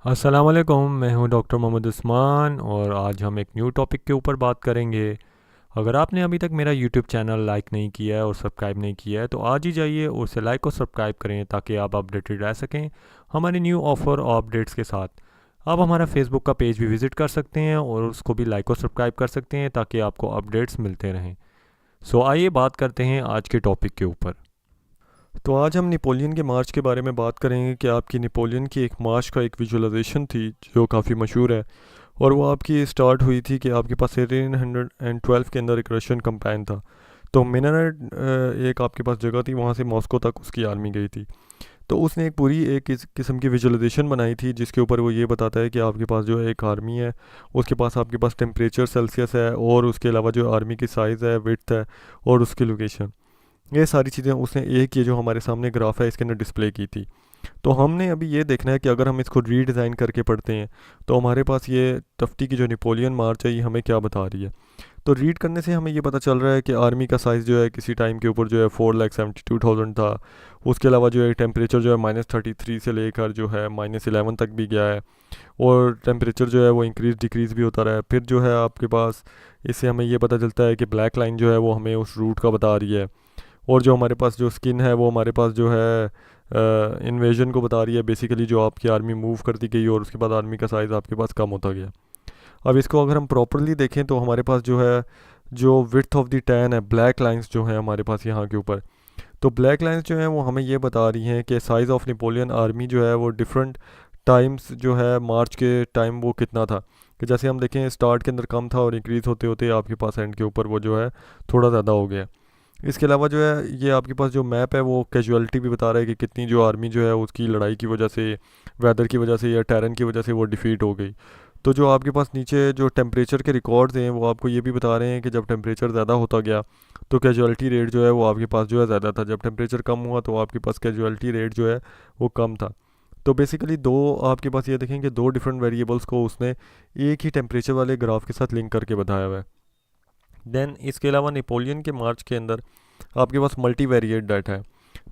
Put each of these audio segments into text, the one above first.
अस्सलाम वालेकुम, मैं हूं डॉक्टर मोहम्मद उस्मान और आज हम एक न्यू टॉपिक के ऊपर बात करेंगे। अगर आपने अभी तक मेरा यूट्यूब चैनल लाइक नहीं किया है और सब्सक्राइब नहीं किया है तो आज ही जाइए और उसे लाइक और सब्सक्राइब करें ताकि आप अपडेटेड रह सकें हमारे न्यू ऑफ़र और अपडेट्स के साथ। आप हमारा फेसबुक का पेज भी विज़िट कर सकते हैं और उसको भी लाइक और सब्सक्राइब कर सकते हैं ताकि आपको अपडेट्स मिलते रहें। सो आइए बात करते हैं आज के टॉपिक के ऊपर। तो आज हम नेपोलियन के मार्च के बारे में बात करेंगे कि आपकी नेपोलियन की एक मार्च का एक विजुअलाइजेशन थी जो काफ़ी मशहूर है। और वो आपकी स्टार्ट हुई थी कि आपके पास 1812 के अंदर एक रशियन कंपेन था। तो मिनारेट एक आपके पास जगह थी, वहाँ से मॉस्को तक उसकी आर्मी गई थी। तो उसने एक पूरी एक इस किस्म की विजुअलाइजेशन बनाई थी जिसके ऊपर वो ये बताता है कि आपके पास जो है एक आर्मी है, उसके पास आपके पास टेम्परेचर सेल्सियस है और उसके अलावा जो आर्मी की साइज़ है, विड्थ है और उसकी लोकेशन। ये सारी चीज़ें उसने एक ये जो हमारे सामने ग्राफ है इसके अंदर डिस्प्ले की थी। तो हमने अभी ये देखना है कि अगर हम इसको रीडिज़ाइन करके पढ़ते हैं तो हमारे पास ये तफ्ती की जो नेपोलियन मार्च है ये हमें क्या बता रही है। तो रीड करने से हमें ये पता चल रहा है कि आर्मी का साइज़ जो है किसी टाइम के ऊपर जो है 4,72,000 था। उसके अलावा जो है टेम्परेचर जो है -33 से लेकर जो है -11 तक भी गया है। और टेम्परेचर जो है वो इंक्रीज़ डिक्रीज़ भी होता रहा है। फिर जो है आपके पास इससे हमें ये पता चलता है कि ब्लैक लाइन जो है वो हमें उस रूट का बता रही है। और जो हमारे पास जो स्किन है वो हमारे पास जो है इन्वेजन को बता रही है, बेसिकली जो आपकी आर्मी मूव करती गई और उसके बाद आर्मी का साइज़ आपके पास कम होता गया। अब इसको अगर हम प्रॉपरली देखें तो हमारे पास जो है जो विड्थ ऑफ द टैन है, ब्लैक लाइंस जो हैं हमारे पास यहाँ के ऊपर। तो ब्लैक लाइंस जो हैं वो हमें ये बता रही हैं कि साइज़ ऑफ नेपोलियन आर्मी जो है वो डिफरेंट टाइम्स जो है मार्च के टाइम वो कितना था। कि जैसे हम देखें स्टार्ट के अंदर कम था और इंक्रीज़ होते होते आपके पास एंड के ऊपर वो जो है थोड़ा ज़्यादा हो गया। इसके अलावा जो है ये आपके पास जो मैप है वो कैजुअलिटी भी बता रहा है कि कितनी जो आर्मी जो है उसकी लड़ाई की वजह से, वेदर की वजह से या टेरन की वजह से वो डिफीट हो गई। तो जो आपके पास नीचे जो टेम्परेचर के रिकॉर्ड्स हैं वो आपको ये भी बता रहे हैं कि जब टेम्परेचर ज़्यादा होता गया तो कैजुअलिटी रेट जो है वो आपके पास जो है ज़्यादा था, जब टेम्परेचर कम हुआ तो आपके पास कैजुअलिटी रेट जो है वो कम था। तो बेसिकली दो आपके पास ये देखें कि दो डिफरेंट वेरिएबल्स को उसने एक ही टेम्परेचर वाले ग्राफ के साथ लिंक करके बताया हुआ है। देन इसके अलावा नेपोलियन के मार्च के अंदर आपके पास मल्टीवेरिएट डाटा है।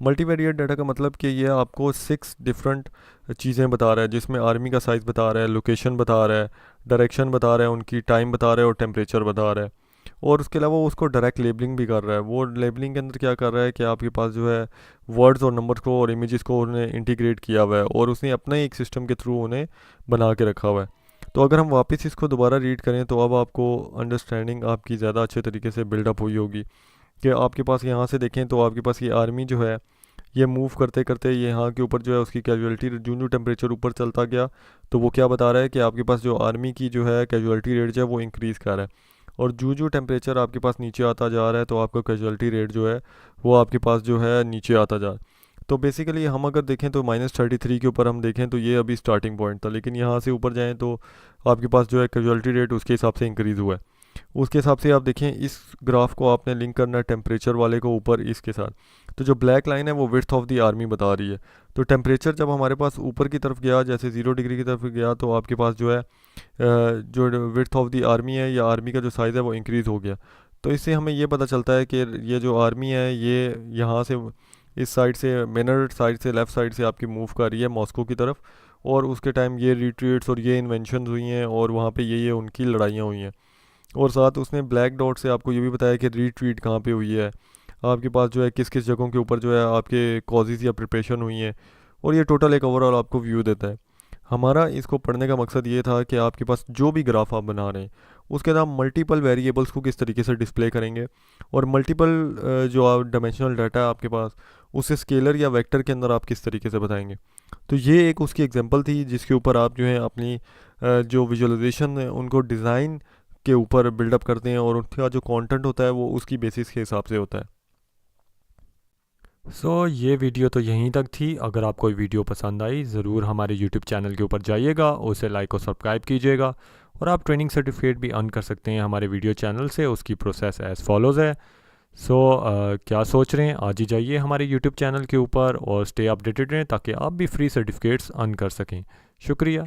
मल्टीवेरिएट डाटा का मतलब कि ये आपको 6 डिफरेंट चीज़ें बता रहा है जिसमें आर्मी का साइज़ बता रहा है, लोकेशन बता रहा है, डायरेक्शन बता रहा है, उनकी टाइम बता रहा है और टेम्परेचर बता रहा है। और उसके अलावा वो उसको डायरेक्ट लेबलिंग भी कर रहा है। वो लेबलिंग के अंदर क्या कर रहा है कि आपके पास जो है वर्ड्स और नंबर्स को और इमेजेस को उन्हें इंटीग्रेट किया हुआ है और उसने अपना ही एक सिस्टम के थ्रू उन्हें बना के रखा हुआ है। तो अगर हम वापस इसको दोबारा रीड करें तो अब आपको अंडरस्टैंडिंग आपकी ज़्यादा अच्छे तरीके से बिल्डअप हुई होगी कि आपके पास यहाँ से देखें तो आपके पास ये आर्मी जो है ये मूव करते करते ये यहाँ के ऊपर जो है उसकी कैजुअलिटी जून जो टेम्परेचर ऊपर चलता गया तो वो क्या बता रहा है कि आपके पास जो आर्मी की जो है कैजुअलिटी रेट जो है वो इंक्रीज़ कर रहा है। और जो टेम्परेचर आपके पास नीचे आता जा रहा है तो आपका कैजुअलिटी रेट जो है वो आपके पास जो है नीचे आता जा रहा है। तो बेसिकली हम अगर देखें तो -33 के ऊपर हम देखें तो ये अभी स्टार्टिंग पॉइंट था, लेकिन यहाँ से ऊपर जाएँ तो आपके पास जो है कैजुअलिटी रेट उसके हिसाब से इंक्रीज़ हुआ है। उसके हिसाब से आप देखें इस ग्राफ को आपने लिंक करना है टेम्परेचर वाले को ऊपर इसके साथ। तो जो ब्लैक लाइन है वो विड्थ ऑफ द आर्मी बता रही है। तो टेम्परेचर जब हमारे पास ऊपर की तरफ गया, जैसे 0 डिग्री की तरफ गया, तो आपके पास जो है जो विड्थ ऑफ द आर्मी है या आर्मी का जो साइज़ है वो इंक्रीज़ हो गया। तो इससे हमें ये पता चलता है कि ये जो आर्मी है ये यहाँ से इस साइड से मेनर साइड से लेफ़्ट साइड से आपकी मूव कर रही है मॉस्को की तरफ। और उसके टाइम ये रिट्रीट्स और ये इन्वेंशन हुई हैं और वहाँ पे ये उनकी लड़ाइयाँ हुई हैं। और साथ उसने ब्लैक डॉट से आपको ये भी बताया कि रीट्रीट कहाँ पे हुई है, आपके पास जो है किस किस जगहों के ऊपर जो है आपके कॉजेज़ या प्रिपरेशन हुई हैं। और ये टोटल एक ओवरऑल आपको व्यू देता है। हमारा इसको पढ़ने का मकसद ये था कि आपके पास जो भी ग्राफ आप बना रहे हैं उसके अंदर आप मल्टीपल वेरिएबल्स को किस तरीके से डिस्प्ले करेंगे और मल्टीपल जो आप डायमेंशनल डाटा है आपके पास उसे स्केलर या वेक्टर के अंदर आप किस तरीके से बताएंगे। तो ये एक उसकी एग्जांपल थी जिसके ऊपर आप जो है अपनी जो विजुअलाइजेशन है उनको डिज़ाइन के ऊपर बिल्डअप करते हैं और उनका जो कंटेंट होता है वो उसकी बेसिस के हिसाब से होता है। ये वीडियो तो यहीं तक थी। अगर आपको ये वीडियो पसंद आई ज़रूर हमारे यूट्यूब चैनल के ऊपर जाइएगा, उसे लाइक और सब्सक्राइब कीजिएगा। और आप ट्रेनिंग सर्टिफिकेट भी अर्न कर सकते हैं हमारे वीडियो चैनल से। उसकी प्रोसेस एज़ फॉलोज़ है। क्या सोच रहे हैं, आज ही जाइए हमारे यूट्यूब चैनल के ऊपर और स्टे अपडेटेड रहें ताकि आप भी फ्री सर्टिफिकेट्स अर्न कर सकें। शुक्रिया।